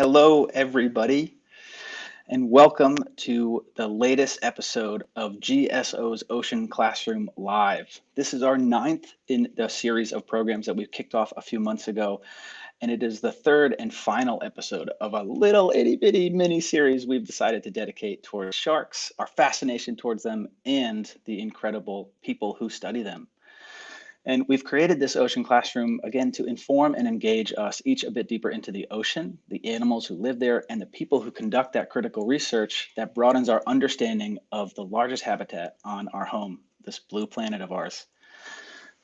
Hello, everybody, and welcome to the latest episode of GSO's Ocean Classroom Live. This is our 9th in the series of programs that we kicked off a few months ago, and it is the 3rd and final episode of a little itty-bitty mini-series we've decided to dedicate towards sharks, our fascination towards them, and the incredible people who study them. And we've created this ocean classroom, again, to inform and engage us each a bit deeper into the ocean, the animals who live there, and the people who conduct that critical research that broadens our understanding of the largest habitat on our home, this blue planet of ours.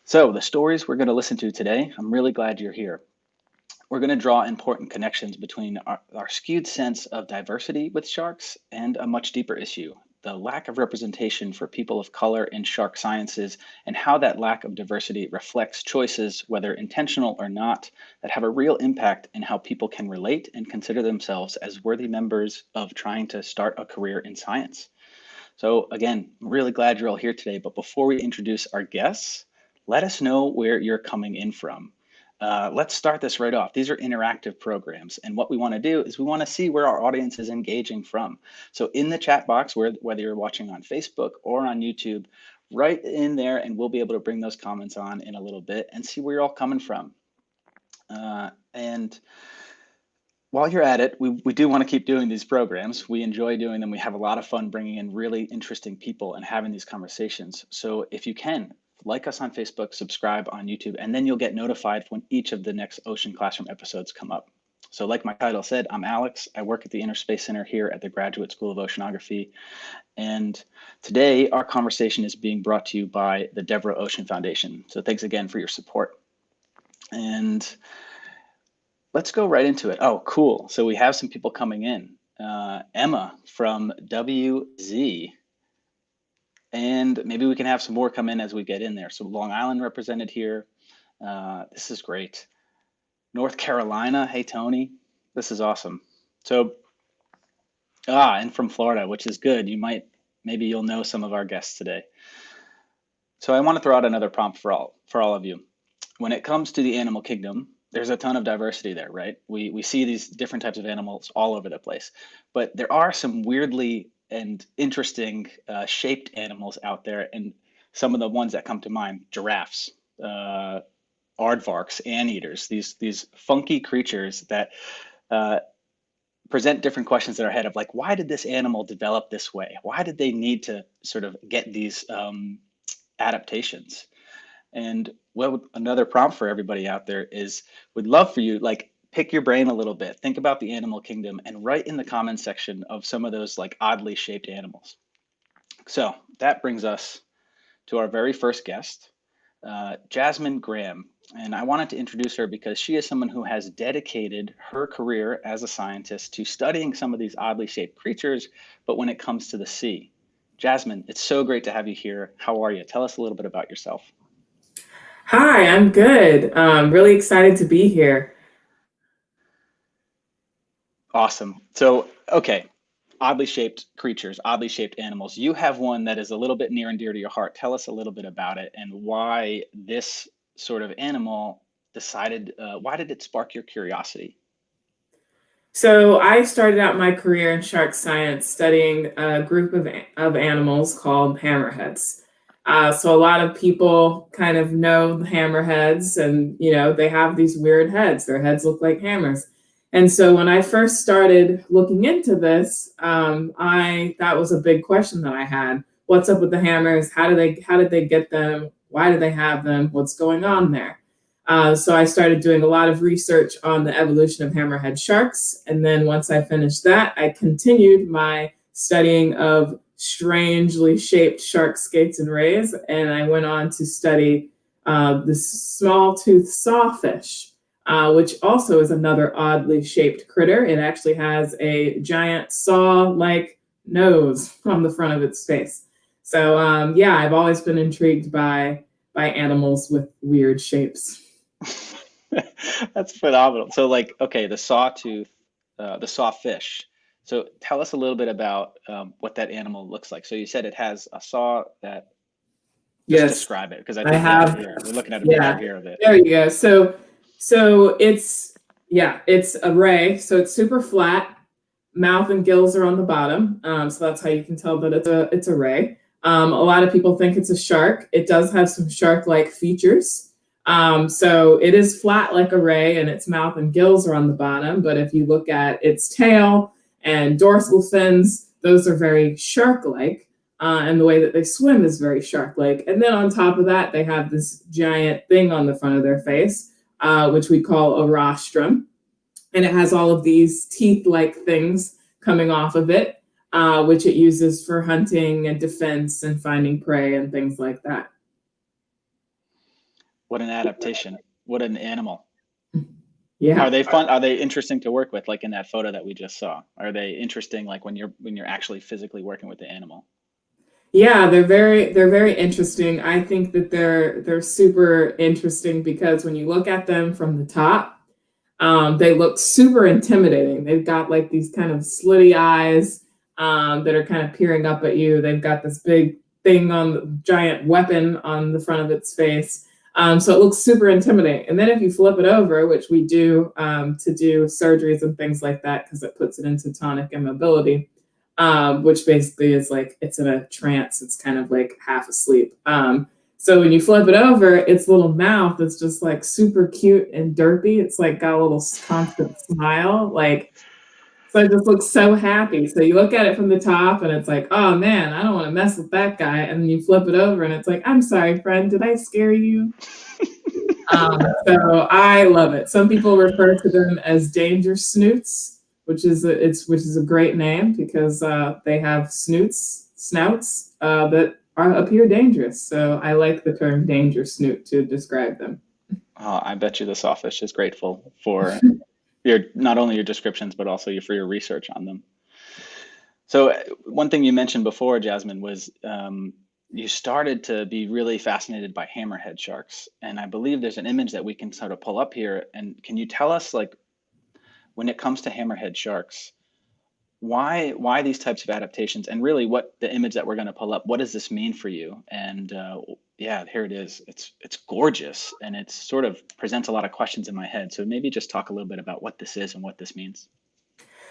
So the stories we're going to listen to today, I'm really glad you're here. We're going to draw important connections between our skewed sense of diversity with sharks and a much deeper issue, the lack of representation for people of color in shark sciences, and how that lack of diversity reflects choices, whether intentional or not, that have a real impact in how people can relate and consider themselves as worthy members of trying to start a career in science. So again, I'm really glad you're all here today, but before we introduce our guests, let us know where you're coming in from. Let's start this right off. These are interactive programs, and what we want to do is we want to see where our audience is engaging from. So in the chat box, whether you're watching on Facebook or on YouTube, right in there, and we'll be able to bring those comments on in a little bit and see where you're all coming from. And while you're at it, we do want to keep doing these programs. We enjoy doing them. We have a lot of fun bringing in really interesting people and having these conversations. So if you can, like us on Facebook, subscribe on YouTube, and then you'll get notified when each of the next Ocean Classroom episodes come up. So like my title said, I'm Alex. I work at the Inner Space Center here at the Graduate School of Oceanography. And today our conversation is being brought to you by the Devereux Ocean Foundation. So thanks again for your support. And let's go right into it. Oh, cool. So we have some people coming in. Emma from WZ. And maybe we can have some more come in as we get in there. So Long Island represented here. This is great. North Carolina, hey, Tony. This is awesome. So, and from Florida, which is good. Maybe you'll know some of our guests today. So I want to throw out another prompt for all of you. When it comes to the animal kingdom, there's a ton of diversity there, right? We see these different types of animals all over the place, but there are some weirdly and interesting shaped animals out there, and some of the ones that come to mind: giraffes, aardvarks, anteaters, these funky creatures that present different questions in our head of like, why did this animal develop this way? Why did they need to sort of get these adaptations? And another prompt for everybody out there is, we'd love for you, like, pick your brain a little bit, think about the animal kingdom, and write in the comments section of some of those like oddly shaped animals. So that brings us to our very first guest, Jasmin Graham. And I wanted to introduce her because she is someone who has dedicated her career as a scientist to studying some of these oddly shaped creatures, but when it comes to the sea. Jasmin, it's so great to have you here. How are you? Tell us a little bit about yourself. Hi, I'm good. Really excited to be here. Awesome. So, okay, oddly shaped creatures, oddly shaped animals. You have one that is a little bit near and dear to your heart. Tell us a little bit about it and why this sort of animal why did it spark your curiosity? So I started out my career in shark science studying a group of animals called hammerheads. So a lot of people kind of know the hammerheads, and they have these weird heads. Their heads look like hammers. And so when I first started looking into this, that was a big question that I had. What's up with the hammers? How did they get them? Why do they have them? What's going on there? So I started doing a lot of research on the evolution of hammerhead sharks. And then once I finished that, I continued my studying of strangely shaped shark skates and rays. And I went on to study the small-toothed sawfish, which also is another oddly shaped critter. It actually has a giant saw-like nose on the front of its face. So I've always been intrigued by animals with weird shapes. That's phenomenal. So like, okay, the sawtooth, the sawfish. So tell us a little bit about what that animal looks like. So you said it has a saw that, just Yes, describe it, because I I think we have it have. here. We're looking at a picture Yeah, here of it. there you go. So it's Yeah, it's a ray, so it's super flat. Mouth and gills are on the bottom, so that's how you can tell that it's a ray. A lot of people think it's a shark. It does have some shark-like features. So it is flat like a ray, and its mouth and gills are on the bottom. But if you look at its tail and dorsal fins, those are very shark-like, and the way that they swim is very shark-like. And then on top of that, they have this giant thing on the front of their face, which we call a rostrum. And it has all of these teeth-like things coming off of it, which it uses for hunting and defense and finding prey and things like that. What an adaptation. What an animal. Yeah. Are they fun? Are they interesting to work with, like in that photo that we just saw? Are they interesting, like when you're actually physically working with the animal? Yeah, they're very interesting. I think that they're super interesting because when you look at them from the top, they look super intimidating. They've got like these kind of slitty eyes that are kind of peering up at you. They've got this big thing on the giant weapon on the front of its face. So it looks super intimidating. And then if you flip it over, which we do to do surgeries and things like that, because it puts it into tonic immobility, which basically is like it's in a trance. It's kind of like half asleep. So when you flip it over, its little mouth is just like super cute and derpy. It's like got a little constant smile. Like, so it just looks so happy. So you look at it from the top and it's like, oh man, I don't want to mess with that guy. And then you flip it over and it's like, I'm sorry, friend, did I scare you? So I love it. Some people refer to them as danger snoots, which is a great name because they have snouts that appear dangerous. So I like the term danger snoot to describe them. Oh, I bet you the Sawfish is grateful for not only your descriptions, but also for your research on them. So one thing you mentioned before, Jasmin, was you started to be really fascinated by hammerhead sharks. And I believe there's an image that we can sort of pull up here. And can you tell us, like, when it comes to hammerhead sharks, why these types of adaptations, and really what the image that we're going to pull up, what does this mean for you? And yeah, here it is. It's gorgeous, and it sort of presents a lot of questions in my head. So maybe just talk a little bit about what this is and what this means.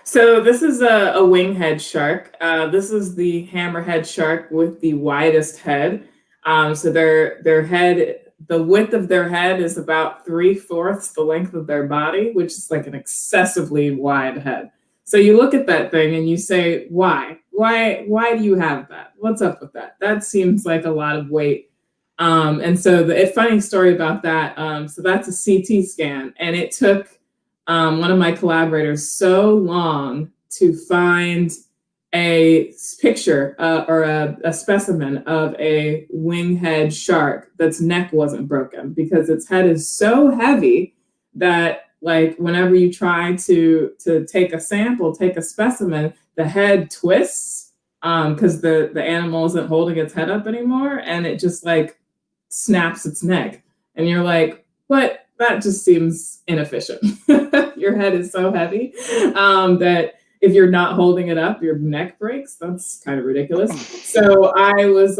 So this is a winghead shark. This is the hammerhead shark with the widest head. So their head, the width of their head is about 3/4 the length of their body, which is like an excessively wide head. So you look at that thing and you say, why? Why do you have that? What's up with that? That seems like a lot of weight. And so the funny story about that, so that's a CT scan, and it took one of my collaborators so long to find a picture or a specimen of a winghead shark that's neck wasn't broken, because its head is so heavy that, like, whenever you try to take a sample, take a specimen, the head twists because the animal isn't holding its head up anymore, and it just like snaps its neck. And you're like, what? That just seems inefficient. Your head is so heavy that if you're not holding it up, your neck breaks. That's kind of ridiculous. So I was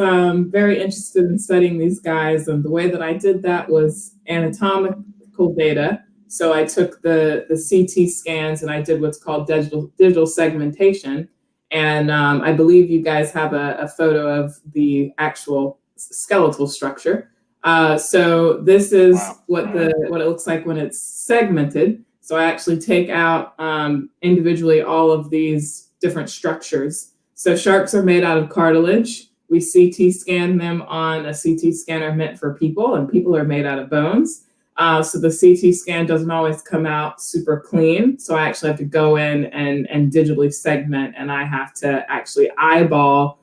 very interested in studying these guys. And the way that I did that was anatomical data. So I took the CT scans and I did what's called digital segmentation. And I believe you guys have a photo of the actual skeletal structure. So this is what it looks like when it's segmented. So I actually take out individually all of these different structures. So sharks are made out of cartilage. We CT scan them on a CT scanner meant for people, and people are made out of bones. So the CT scan doesn't always come out super clean. So I actually have to go in and digitally segment, and I have to actually eyeball.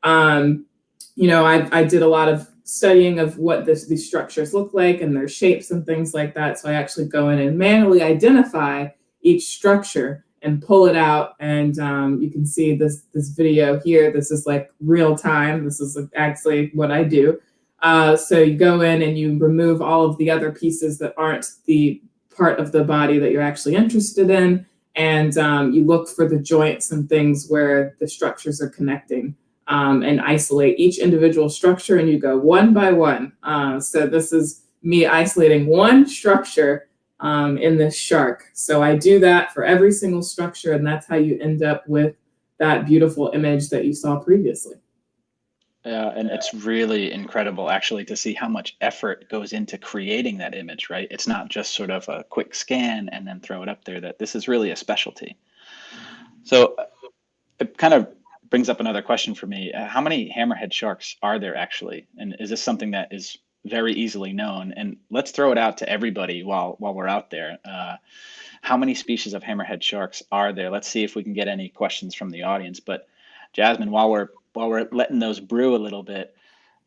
I did a lot of studying of what these structures look like and their shapes and things like that. So I actually go in and manually identify each structure and pull it out. And you can see this video here. This is like real time. This is actually what I do. So you go in and you remove all of the other pieces that aren't the part of the body that you're actually interested in. And you look for the joints and things where the structures are connecting. And isolate each individual structure, and you go one by one. So this is me isolating one structure in this shark. So I do that for every single structure, and that's how you end up with that beautiful image that you saw previously. And it's really incredible, actually, to see how much effort goes into creating that image, right? It's not just sort of a quick scan and then throw it up there, that this is really a specialty. So it kind of brings up another question for me. How many hammerhead sharks are there actually? And is this something that is very easily known? And let's throw it out to everybody while we're out there. How many species of hammerhead sharks are there? Let's see if we can get any questions from the audience. But Jasmin, while we're letting those brew a little bit,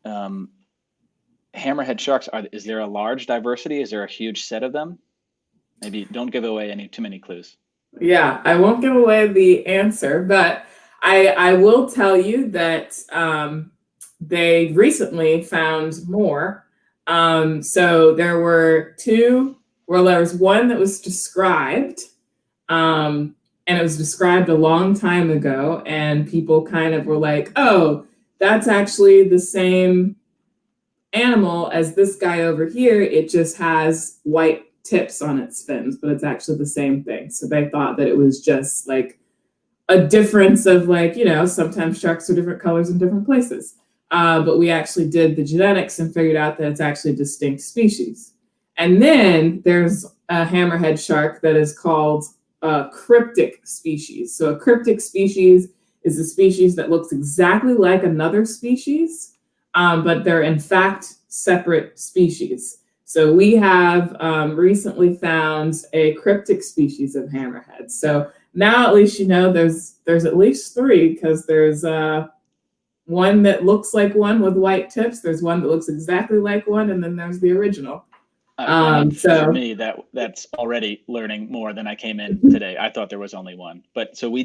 hammerhead sharks, is there a large diversity? Is there a huge set of them? Maybe don't give away too many clues. Yeah, I won't give away the answer, but I will tell you that they recently found more. So there were two. Well, there was one that was described, and it was described a long time ago, and people kind of were like, oh, that's actually the same animal as this guy over here. It just has white tips on its fins, but it's actually the same thing. So they thought that it was just like a difference of, like, you know, sometimes sharks are different colors in different places. But we actually did the genetics and figured out that it's actually a distinct species. And then there's a hammerhead shark that is called a cryptic species. So a cryptic species is a species that looks exactly like another species, but they're in fact separate species. So we have recently found a cryptic species of hammerhead. So now at least you know there's at least three, because there's one that looks like one with white tips, there's one that looks exactly like one, and then there's the original. For me, that's already learning more than I came in today. I thought there was only one. But so we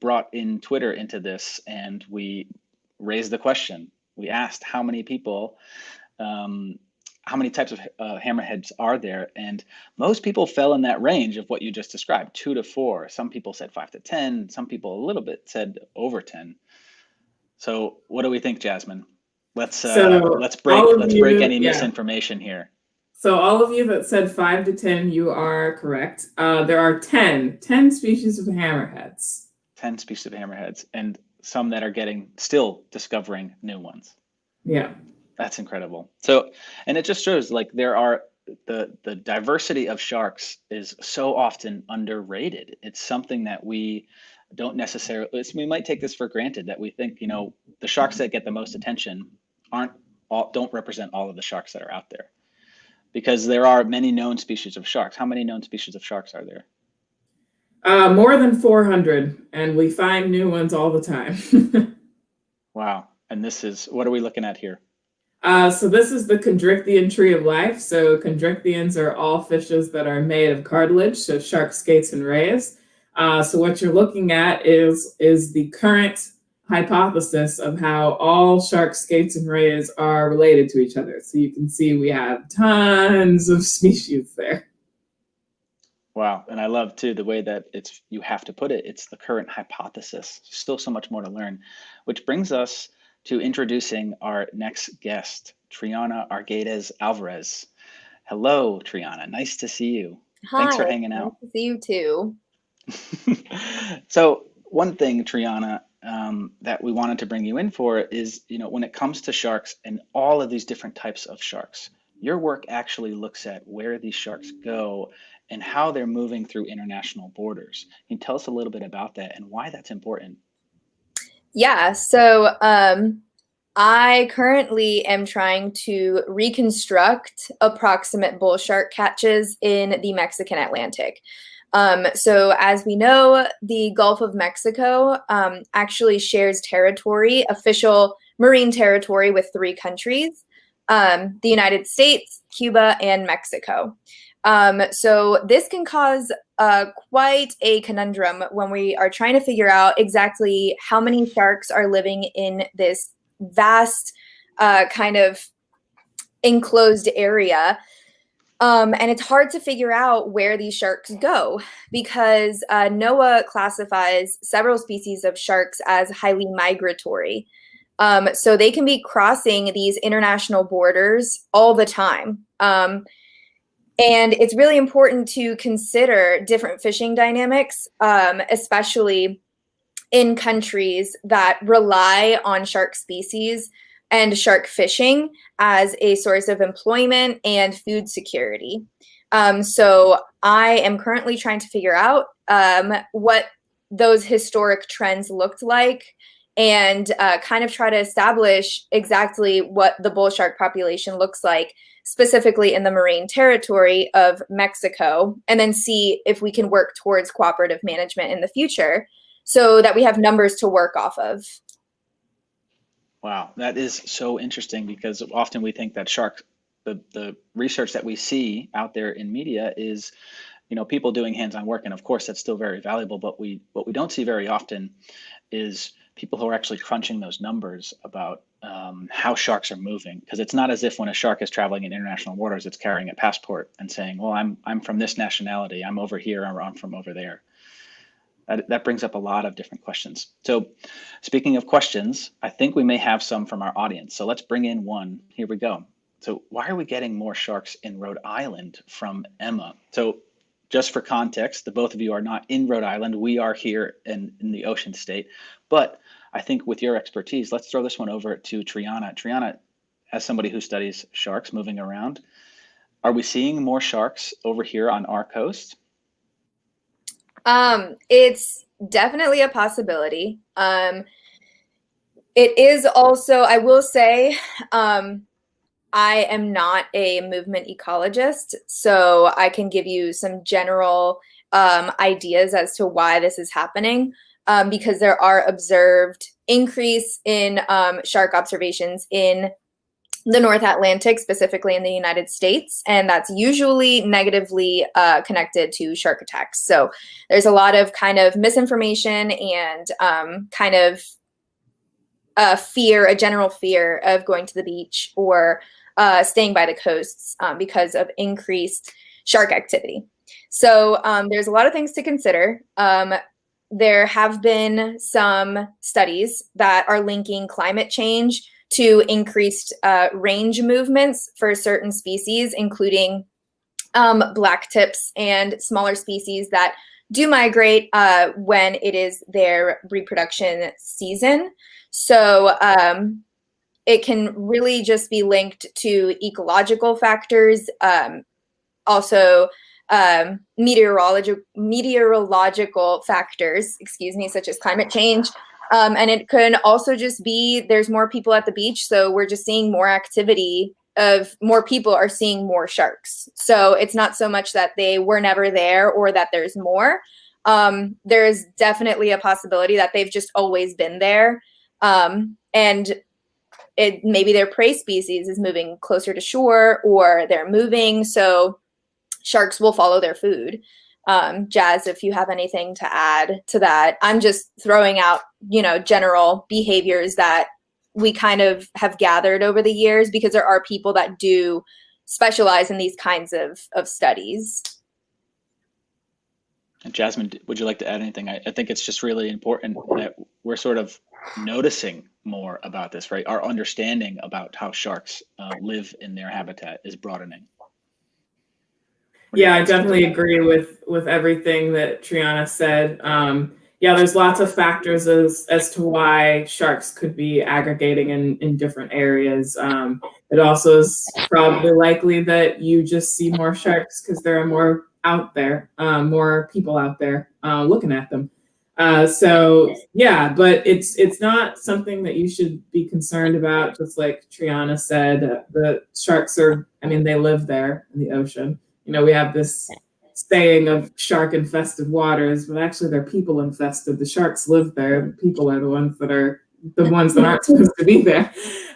brought in Twitter into this, and we raised the question. We asked how many people, how many types of hammerheads are there? And most people fell in that range of what you just described, 2 to 4. Some people said 5 to 10. Some people a little bit said over 10. So what do we think, Jasmin? Let's break any misinformation here. So all of you that said 5 to 10, you are correct. There are 10 species of hammerheads. 10 species of hammerheads, and some that are still discovering new ones. Yeah. That's incredible. So, and it just shows, like, there are the diversity of sharks is so often underrated. It's something that we don't necessarily, we might take this for granted, that we think, you know, the sharks that get the most attention don't represent all of the sharks that are out there, because there are many known species of sharks. How many known species of sharks are there? More than 400, and we find new ones all the time. Wow. And what are we looking at here? So this is the Chondrichthyon tree of life. So chondrichthyons are all fishes that are made of cartilage, so sharks, skates, and rays. So what you're looking at is the current hypothesis of how all sharks, skates, and rays are related to each other. So you can see we have tons of species there. Wow. And I love too the way that you have to put it. It's the current hypothesis. Still so much more to learn, which brings us to introducing our next guest, Triana Arguedas Alvarez. Hello, Triana. Nice to see you. Hi. Thanks for hanging out. Nice to see you too. So one thing, Triana, that we wanted to bring you in for is, you know, when it comes to sharks and all of these different types of sharks, your work actually looks at where these sharks go and how they're moving through international borders. Can you tell us a little bit about that and why that's important? Yeah, so I currently am trying to reconstruct approximate bull shark catches in the Mexican Atlantic. So as we know, the Gulf of Mexico actually shares territory, official marine territory, with 3 countries, the United States, Cuba, and Mexico. So this can cause quite a conundrum when we are trying to figure out exactly how many sharks are living in this vast kind of enclosed area. And it's hard to figure out where these sharks go, because NOAA classifies several species of sharks as highly migratory. So they can be crossing these international borders all the time. And it's really important to consider different fishing dynamics, especially in countries that rely on shark species and shark fishing as a source of employment and food security. So I am currently trying to figure out what those historic trends looked like, and kind of try to establish exactly what the bull shark population looks like, specifically in the marine territory of Mexico, and then see if we can work towards cooperative management in the future so that we have numbers to work off of. Wow, that is so interesting, because often we think that shark, the research that we see out there in media is, people doing hands-on work, and of course that's still very valuable, but what we don't see very often is people who are actually crunching those numbers about how sharks are moving. Because it's not as if when a shark is traveling in international waters, it's carrying a passport and saying, well, I'm from this nationality, I'm over here, or I'm from over there. That brings up a lot of different questions. So speaking of questions, I think we may have some from our audience. So let's bring in one. Here we go. So why are we getting more sharks in Rhode Island, from Emma? So just for context, the both of you are not in Rhode Island. We are here in the Ocean State. But I think with your expertise, let's throw this one over to Triana. Triana, as somebody who studies sharks moving around, are we seeing more sharks over here on our coast? It's definitely a possibility. It is also, I will say, I am not a movement ecologist, so I can give you some general ideas as to why this is happening, because there are observed increase in shark observations in the North Atlantic, specifically in the United States, and that's usually negatively connected to shark attacks. So there's a lot of kind of misinformation and kind of a general fear of going to the beach or staying by the coasts because of increased shark activity. So there's a lot of things to consider. There have been some studies that are linking climate change to increased range movements for certain species, including black tips and smaller species that do migrate when it is their reproduction season. So it can really just be linked to ecological factors, also meteorological factors, such as climate change. And it can also just be there's more people at the beach, so we're just seeing more activity of more people are seeing more sharks. So it's not so much that they were never there or that there's more. There's definitely a possibility that they've just always been there. And maybe their prey species is moving closer to shore, or they're moving, so sharks will follow their food. Jazz, if you have anything to add to that. I'm just throwing out, general behaviors that we kind of have gathered over the years, because there are people that do specialize in these kinds of studies. And Jasmin, would you like to add anything? I think it's just really important that we're sort of noticing more about this, right? Our understanding about how sharks live in their habitat is broadening. Yeah, I definitely agree with everything that Triana said. Yeah, there's lots of factors as to why sharks could be aggregating in different areas. It also is probably likely that you just see more sharks because there are more out there, more people out there looking at them. So yeah, but it's not something that you should be concerned about. Just like Triana said, the sharks they live there in the ocean. We have this saying of shark infested waters, but actually they're people infested. The sharks live there. The people are the ones that aren't supposed to be there.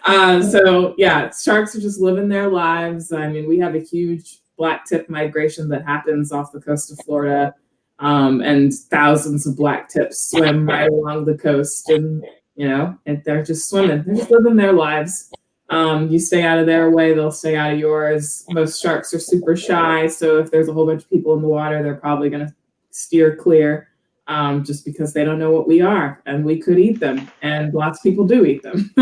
So yeah, sharks are just living their lives. We have a huge black tip migration that happens off the coast of Florida, and thousands of black tips swim right along the coast, and they're just swimming. They're just living their lives. You stay out of their way, they'll stay out of yours. Most sharks are super shy, so if there's a whole bunch of people in the water, they're probably going to steer clear, just because they don't know what we are, and we could eat them, and lots of people do eat them.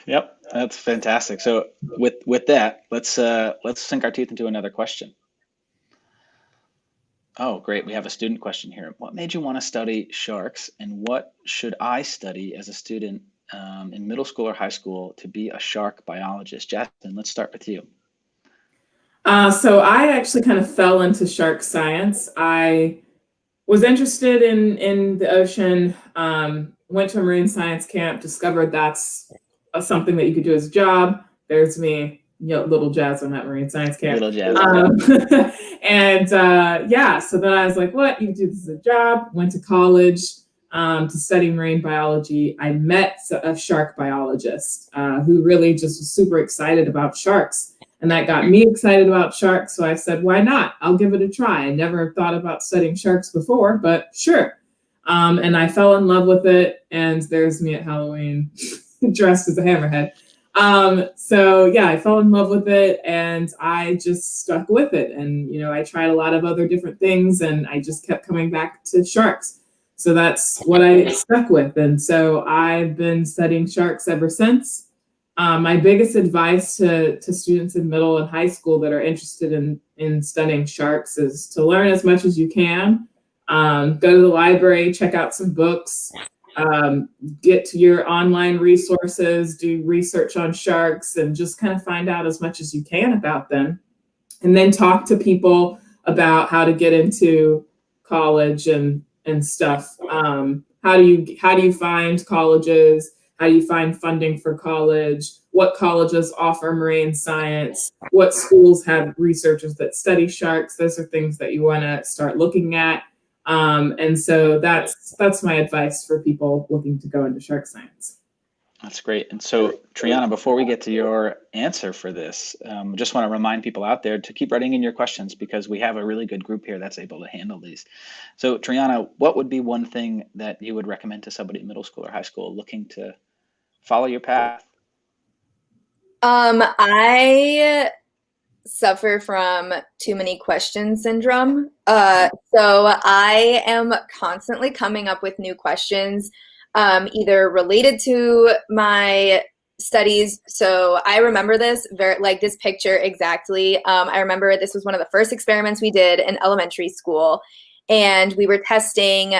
Yep. That's fantastic. So with that, let's sink our teeth into another question. Oh, great. We have a student question here. What made you want to study sharks, and what should I study as a student in middle school or high school to be a shark biologist? Jasmin, let's start with you. So I actually kind of fell into shark science. I was interested in the ocean, went to a marine science camp, discovered that's something that you could do as a job. There's me, little Jasmin at marine science camp. Little Jasmin. And so then I was like, what? You can do this as a job. Went to college to study marine biology. I met a shark biologist who really just was super excited about sharks. And that got me excited about sharks. So I said, why not? I'll give it a try. I never thought about studying sharks before, but sure. And I fell in love with it. And there's me at Halloween dressed as a hammerhead. I fell in love with it and I just stuck with it. And, I tried a lot of other different things and I just kept coming back to sharks. So that's what I stuck with. And so I've been studying sharks ever since. My biggest advice to students in middle and high school that are interested in studying sharks is to learn as much as you can. Go to the library, check out some books, get to your online resources, do research on sharks, and just kind of find out as much as you can about them. And then talk to people about how to get into college and stuff. How do you find colleges? How do you find funding for college? What colleges offer marine science? What schools have researchers that study sharks? Those are things that you want to start looking at. And so that's my advice for people looking to go into shark science. That's great. And so, Triana, before we get to your answer for this, just want to remind people out there to keep writing in your questions because we have a really good group here that's able to handle these. So, Triana, what would be one thing that you would recommend to somebody in middle school or high school looking to follow your path? I suffer from too many questions syndrome. So I am constantly coming up with new questions, either related to my studies. So I remember this this picture exactly. I remember this was one of the first experiments we did in elementary school, and we were testing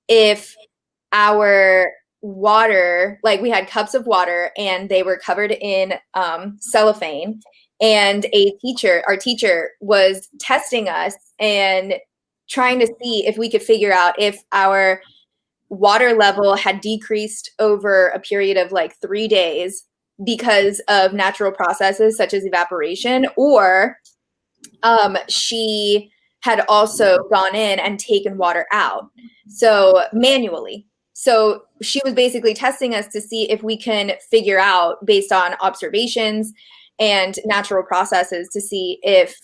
if our water, we had cups of water and they were covered in cellophane, and our teacher was testing us and trying to see if we could figure out if our water level had decreased over a period of 3 days because of natural processes such as evaporation, or she had also gone in and taken water out, so manually. So she was basically testing us to see if we can figure out, based on observations and natural processes, to see if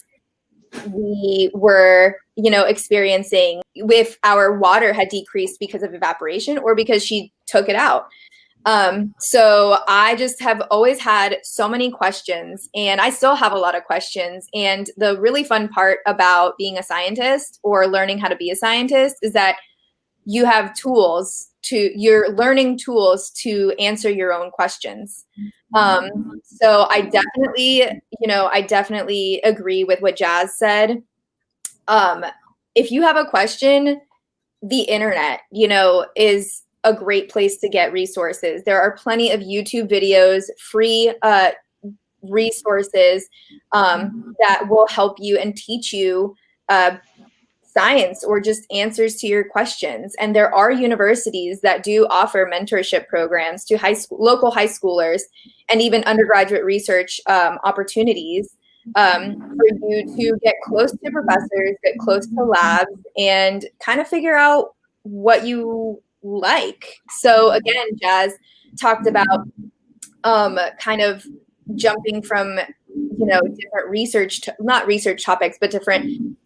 we were, experiencing, if our water had decreased because of evaporation or because she took it out. So I just have always had so many questions, and I still have a lot of questions. And the really fun part about being a scientist or learning how to be a scientist is that you have you're learning tools to answer your own questions. So I definitely agree with what Jazz said. If you have a question, the internet, is a great place to get resources. There are plenty of YouTube videos, free resources that will help you and teach you science or just answers to your questions. And there are universities that do offer mentorship programs to local high schoolers and even undergraduate research opportunities for you to get close to professors, get close to labs, and kind of figure out what you like. So again, Jazz talked about kind of jumping from, different not research topics, but different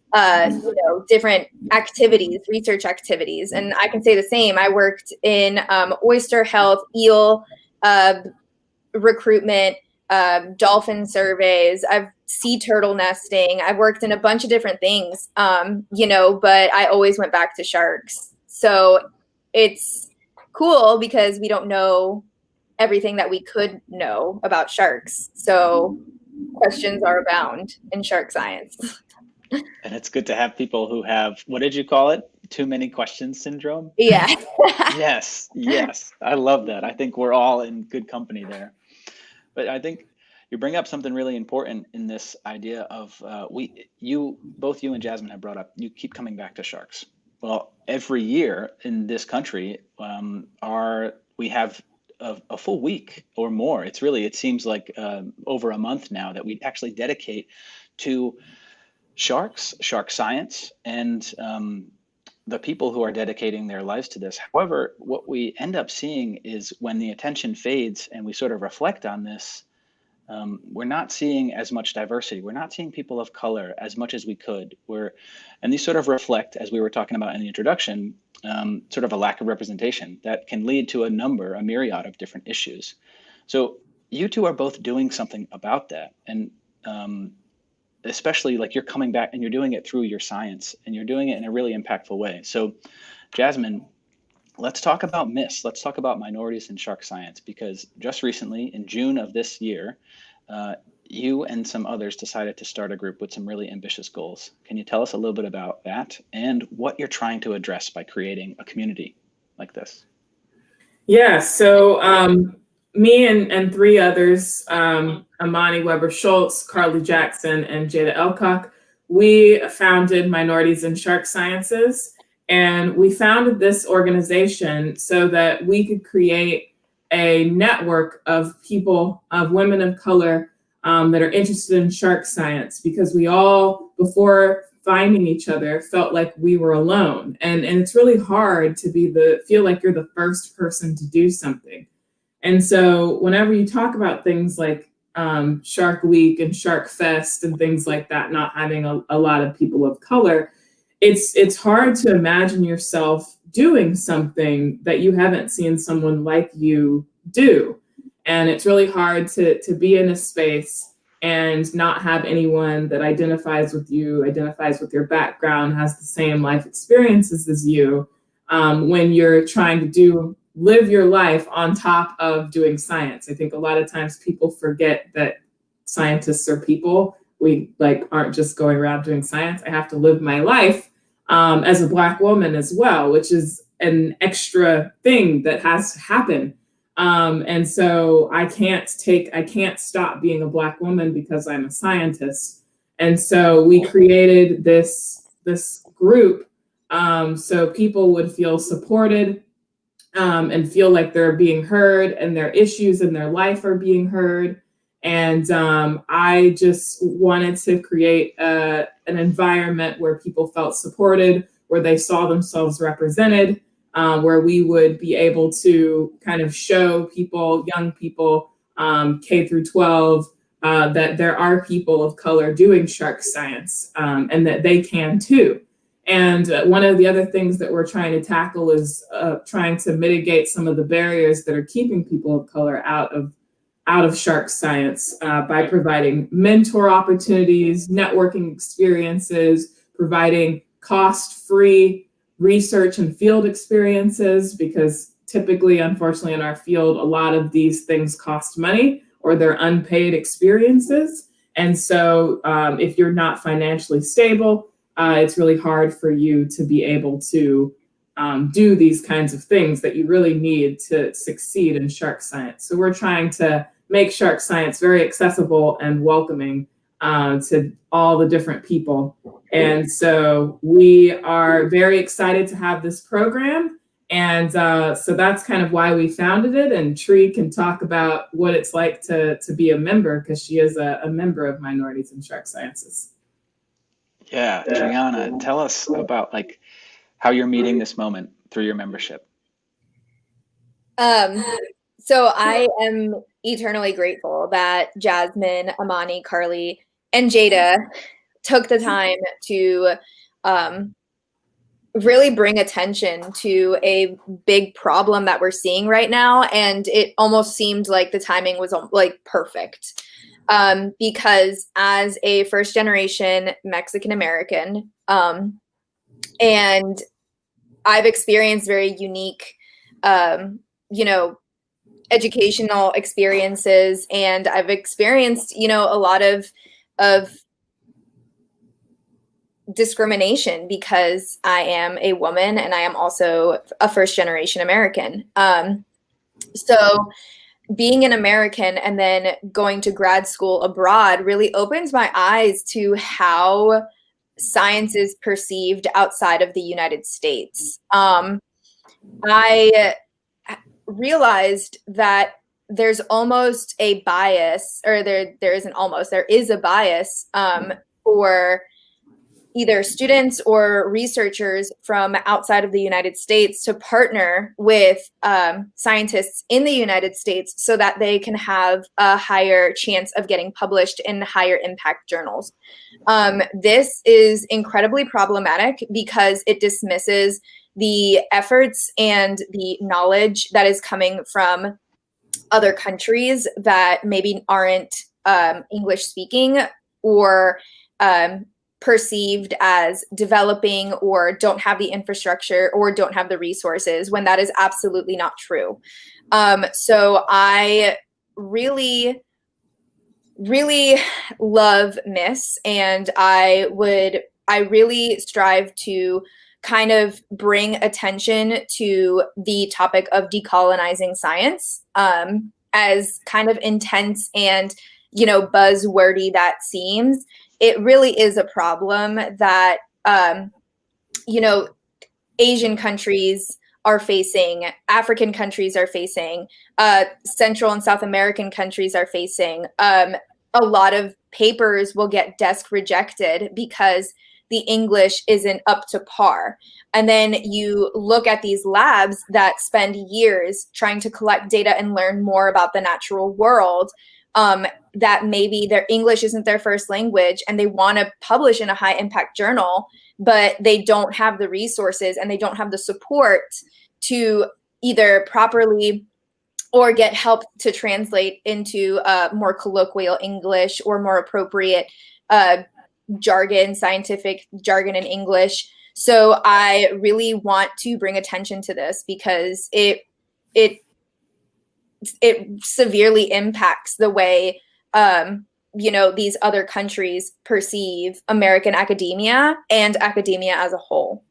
different activities, research activities. And I can say the same. I worked in oyster health, eel recruitment, dolphin surveys. I've sea turtle nesting. I've worked in a bunch of different things, but I always went back to sharks. So it's cool because we don't know everything that we could know about sharks. So questions are abound in shark science. And it's good to have people who have, what did you call it? Too many questions syndrome? Yeah. Yes, yes. I love that. I think we're all in good company there. But I think you bring up something really important in this idea of both you and Jasmin have brought up, you keep coming back to sharks. Well, every year in this country, we have a full week or more. It seems like over a month now that we actually dedicate to sharks, shark science, and the people who are dedicating their lives to this. However, what we end up seeing is when the attention fades and we sort of reflect on this, we're not seeing as much diversity. We're not seeing people of color as much as we could. And these sort of reflect, as we were talking about in the introduction, sort of a lack of representation that can lead to a myriad of different issues. So you two are both doing something about that. And especially like you're coming back and you're doing it through your science and you're doing it in a really impactful way. So Jasmin, let's talk about MISS. Let's talk about minorities in shark science, because just recently in June of this year, you and some others decided to start a group with some really ambitious goals. Can you tell us a little bit about that and what you're trying to address by creating a community like this? Yeah, so me and three others, Amani Weber-Schultz, Carly Jackson, and Jada Elcock, we founded Minorities in Shark Sciences. And we founded this organization so that we could create a network of people, of women of color that are interested in shark science, because we all, before finding each other, felt like we were alone. And it's really hard to feel like you're the first person to do something. And so whenever you talk about things like Shark Week and Shark Fest and things like that, not having a lot of people of color, it's hard to imagine yourself doing something that you haven't seen someone like you do. And it's really hard to be in a space and not have anyone that identifies with you, identifies with your background, has the same life experiences as you, when you're trying to live your life on top of doing science. I think a lot of times people forget that scientists are people. We aren't just going around doing science. I have to live my life as a Black woman as well, which is an extra thing that has to happen. And so I can't stop being a Black woman because I'm a scientist. And so we created this group so people would feel supported and feel like they're being heard and their issues in their life are being heard. And I just wanted to create an environment where people felt supported, where they saw themselves represented, where we would be able to kind of show people, young people, K through 12, that there are people of color doing shark science and that they can too. And one of the other things that we're trying to tackle is trying to mitigate some of the barriers that are keeping people of color out of shark science by providing mentor opportunities, networking experiences, providing cost-free research and field experiences, because typically, unfortunately, in our field, a lot of these things cost money or they're unpaid experiences. And so if you're not financially stable, it's really hard for you to be able to do these kinds of things that you really need to succeed in shark science. So we're trying to make shark science very accessible and welcoming to all the different people. And so we are very excited to have this program. And so that's kind of why we founded it. And Tree can talk about what it's like to be a member, because she is a member of Minorities in Shark Sciences. Yeah, Triana, tell us about how you're meeting this moment through your membership. So I am eternally grateful that Jasmin, Amani, Carly, and Jada took the time to really bring attention to a big problem that we're seeing right now. And it almost seemed like the timing was perfect. Because as a first generation Mexican American, and I've experienced very unique, educational experiences, and I've experienced, a lot of discrimination because I am a woman and I am also a first-generation American. So being an American and then going to grad school abroad really opens my eyes to how science is perceived outside of the United States. I realized that there's almost a bias, or there isn't almost, there is a bias for either students or researchers from outside of the United States to partner with scientists in the United States so that they can have a higher chance of getting published in higher impact journals. This is incredibly problematic because it dismisses the efforts and the knowledge that is coming from other countries that maybe aren't English speaking or perceived as developing or don't have the infrastructure or don't have the resources, when that is absolutely not true. So I really, really love MISS, and I really strive to kind of bring attention to the topic of decolonizing science, as kind of intense and, buzzwordy that seems. It really is a problem that, Asian countries are facing, African countries are facing, Central and South American countries are facing. A lot of papers will get desk rejected because the English isn't up to par. And then you look at these labs that spend years trying to collect data and learn more about the natural world, that maybe their English isn't their first language and they want to publish in a high impact journal, but they don't have the resources and they don't have the support to either properly or get help to translate into more colloquial English or more appropriate jargon, scientific jargon in English. So I really want to bring attention to this because it severely impacts the way these other countries perceive American academia and academia as a whole.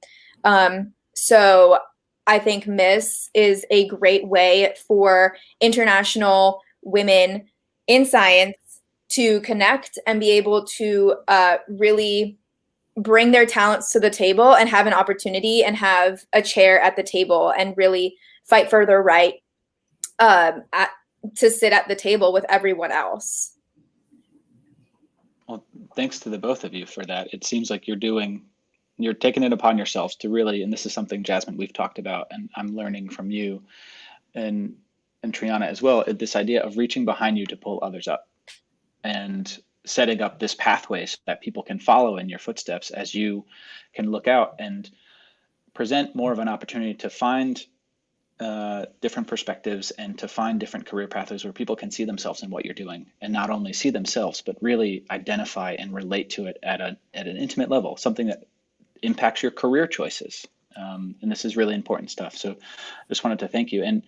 So I think MISS is a great way for international women in science to connect and be able to really bring their talents to the table and have an opportunity and have a chair at the table and really fight for their right to sit at the table with everyone else. Well, thanks to the both of you for that. It seems like you're taking it upon yourselves to really, and this is something, Jasmin, we've talked about, and I'm learning from you and Triana as well, this idea of reaching behind you to pull others up and setting up this pathway so that people can follow in your footsteps as you can look out and present more of an opportunity to find different perspectives and to find different career pathways where people can see themselves in what you're doing, and not only see themselves, but really identify and relate to it at an intimate level, something that impacts your career choices. And this is really important stuff. So I just wanted to thank you. And,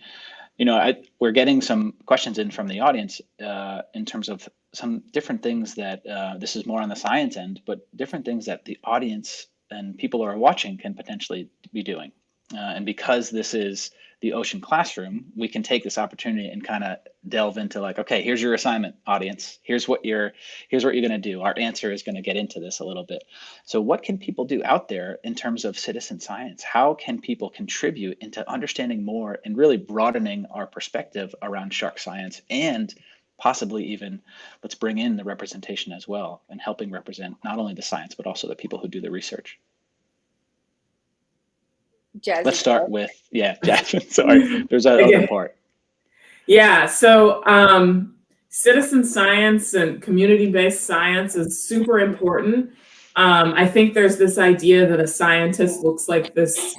we're getting some questions in from the audience in terms of some different things that this is more on the science end, but different things that the audience and people who are watching can potentially be doing. And because this is the Ocean Classroom, we can take this opportunity and kind of delve into like, okay, here's your assignment, audience. Here's what you're going to do. Our answer is going to get into this a little bit. So what can people do out there in terms of citizen science? How can people contribute into understanding more and really broadening our perspective around shark science, and possibly even let's bring in the representation as well, and helping represent not only the science, but also the people who do the research? Jasmin. Let's start with, Jasmin, sorry, there's that other part. Yeah, so citizen science and community-based science is super important. I think there's this idea that a scientist looks like this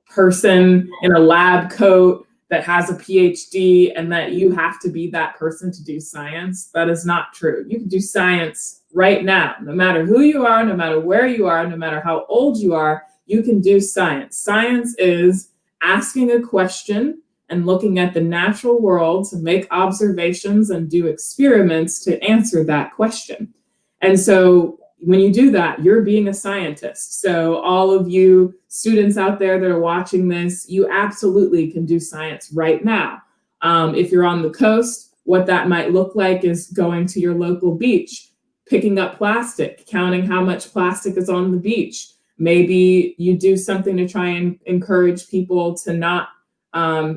person in a lab coat that has a PhD and that you have to be that person to do science. That is not true. You can do science right now, no matter who you are, no matter where you are, no matter how old you are. You can do science. Science is asking a question and looking at the natural world to make observations and do experiments to answer that question. And so when you do that, you're being a scientist. So all of you students out there that are watching this, you absolutely can do science right now. If you're on the coast, what that might look like is going to your local beach, picking up plastic, counting how much plastic is on the beach. Maybe you do something to try and encourage people to not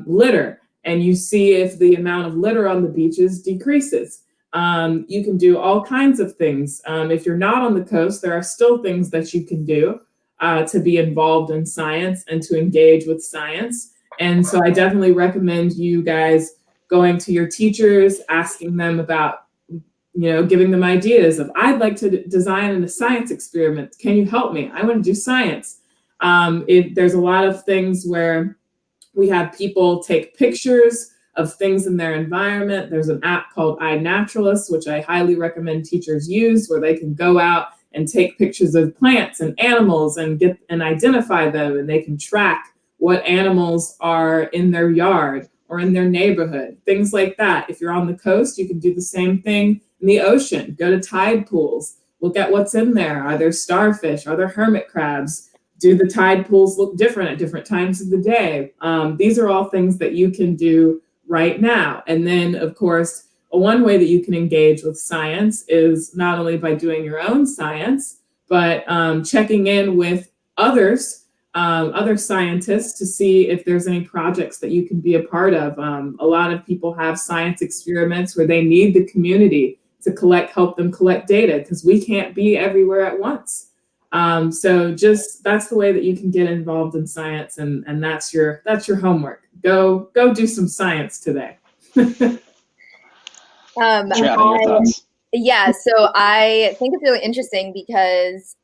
litter, and you see if the amount of litter on the beaches decreases. You can do all kinds of things. If you're not on the coast, there are still things that you can do to be involved in science and to engage with science. And so I definitely recommend you guys going to your teachers, asking them about, giving them ideas of, I'd like to design a science experiment. Can you help me? I want to do science. There's a lot of things where we have people take pictures of things in their environment. There's an app called iNaturalist, which I highly recommend teachers use, where they can go out and take pictures of plants and animals and identify them, and they can track what animals are in their yard or in their neighborhood, things like that. If you're on the coast, you can do the same thing in the ocean. Go to tide pools, look at what's in there. Are there starfish? Are there hermit crabs? Do the tide pools look different at different times of the day? These are all things that you can do right now. And then, of course, one way that you can engage with science is not only by doing your own science, but checking in with others, other scientists, to see if there's any projects that you can be a part of. A lot of people have science experiments where they need the community to help them collect data, because we can't be everywhere at once. So that's the way that you can get involved in science, and that's your homework. Go do some science today. Triana, your thoughts? Yeah, so I think it's really interesting because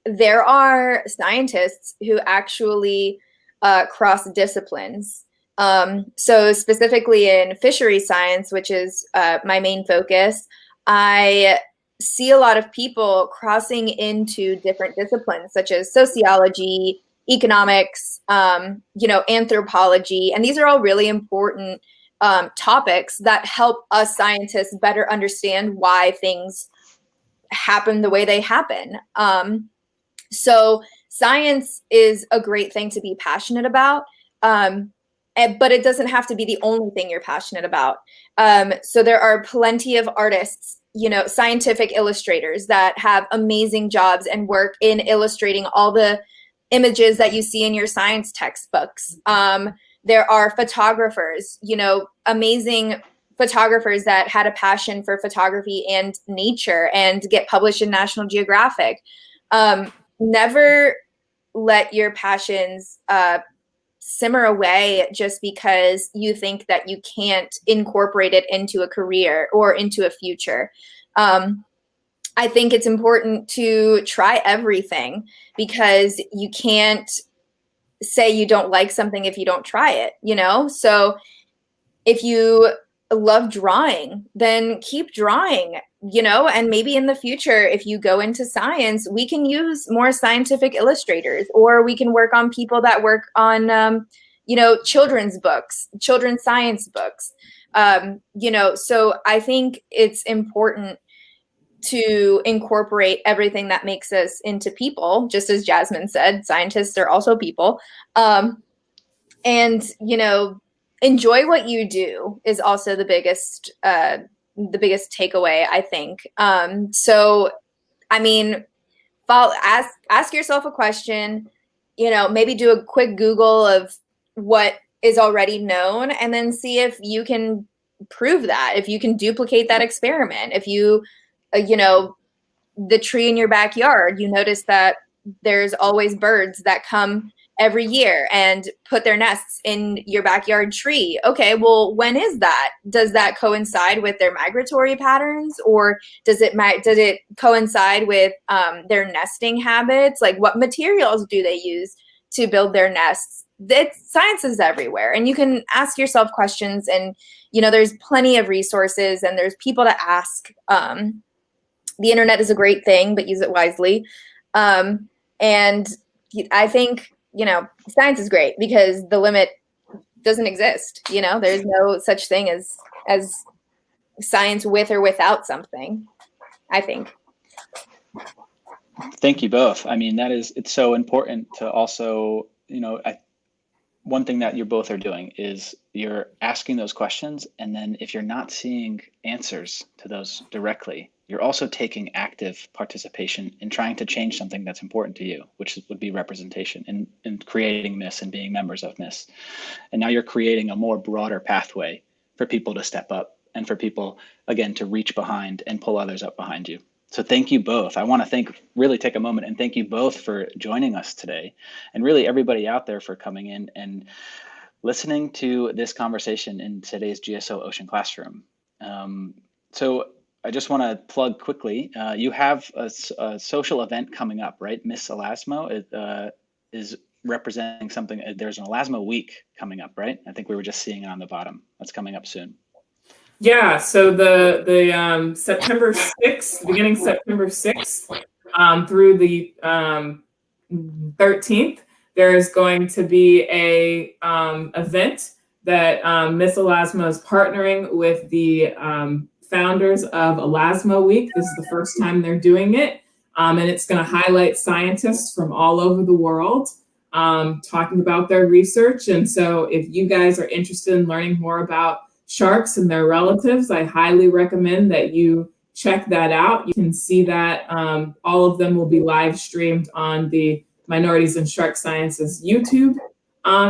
there are scientists who actually cross disciplines. So specifically in fishery science, which is my main focus, I see a lot of people crossing into different disciplines such as sociology, economics, anthropology, and these are all really important topics that help us scientists better understand why things happen the way they happen. So science is a great thing to be passionate about, but it doesn't have to be the only thing you're passionate about. So there are plenty of artists, scientific illustrators that have amazing jobs and work in illustrating all the images that you see in your science textbooks. There are photographers, amazing photographers that had a passion for photography and nature and get published in National Geographic. Never let your passions simmer away just because you think that you can't incorporate it into a career or into a future. I think it's important to try everything, because you can't say you don't like something if you don't try it, So if you love drawing, then keep drawing, and maybe in the future, if you go into science, we can use more scientific illustrators, or we can work on people that work on, children's books, children's science books, so I think it's important to incorporate everything that makes us into people. Just as Jasmin said, scientists are also people. And, enjoy what you do is also the biggest takeaway, I think. So, I mean, ask yourself a question, maybe do a quick Google of what is already known, and then see if you can prove that, if you can duplicate that experiment. If you, the tree in your backyard, you notice that there's always birds that come every year and put their nests in your backyard tree. Okay, well, when is that? Does that coincide with their migratory patterns, or does it coincide with their nesting habits? Like, what materials do they use to build their nests? Science is everywhere, and you can ask yourself questions, and there's plenty of resources, and there's people to ask. The internet is a great thing, but use it wisely. And I think, science is great because the limit doesn't exist. You know, there's no such thing as science with or without something, I think. Thank you both. I mean, it's so important to also, one thing that you both are doing is you're asking those questions. And then if you're not seeing answers to those directly, you're also taking active participation in trying to change something that's important to you, which would be representation and creating MISS and being members of MISS. And now you're creating a more broader pathway for people to step up and for people, again, to reach behind and pull others up behind you. So thank you both. I want to really take a moment and thank you both for joining us today, and really everybody out there for coming in and listening to this conversation in today's GSO Ocean Classroom. So I just want to plug quickly, you have a social event coming up, right? Miss Elasmo is representing something. There's an Elasmo week coming up, right? I think we were just seeing it on the bottom. That's coming up soon. Yeah, so the September 6th, beginning September 6th through the 13th, there's going to be a event that Miss Elasmo is partnering with the founders of Elasmo Week. This is the first time they're doing it, and it's going to highlight scientists from all over the world talking about their research. And so if you guys are interested in learning more about sharks and their relatives, I highly recommend that you check that out. You can see that all of them will be live streamed on the Minorities in Shark Science's YouTube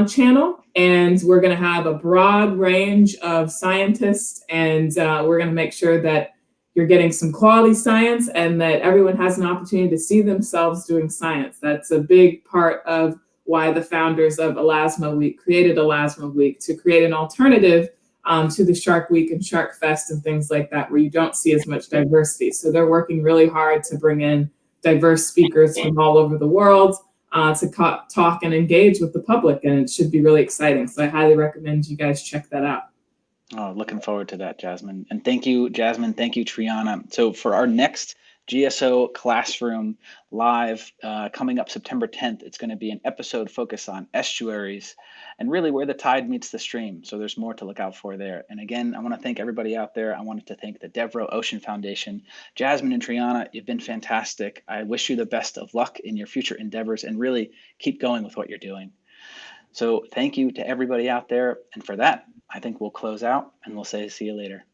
channel. And we're going to have a broad range of scientists, and we're going to make sure that you're getting some quality science and that everyone has an opportunity to see themselves doing science. That's a big part of why the founders of Elasmo Week created Elasmo Week, to create an alternative to the Shark Week and Shark Fest and things like that, where you don't see as much diversity. So they're working really hard to bring in diverse speakers from all over the world to talk and engage with the public, and it should be really exciting. So I highly recommend you guys check that out. Oh, looking forward to that, Jasmin. And thank you, Jasmin. Thank you, Triana. So for our next GSO Classroom Live coming up September 10th, it's going to be an episode focused on estuaries and really where the tide meets the stream. So there's more to look out for there. And again, I want to thank everybody out there. I wanted to thank the Devereux Ocean Foundation. Jasmin and Triana, you've been fantastic. I wish you the best of luck in your future endeavors and really keep going with what you're doing. So thank you to everybody out there. And for that, I think we'll close out and we'll say see you later.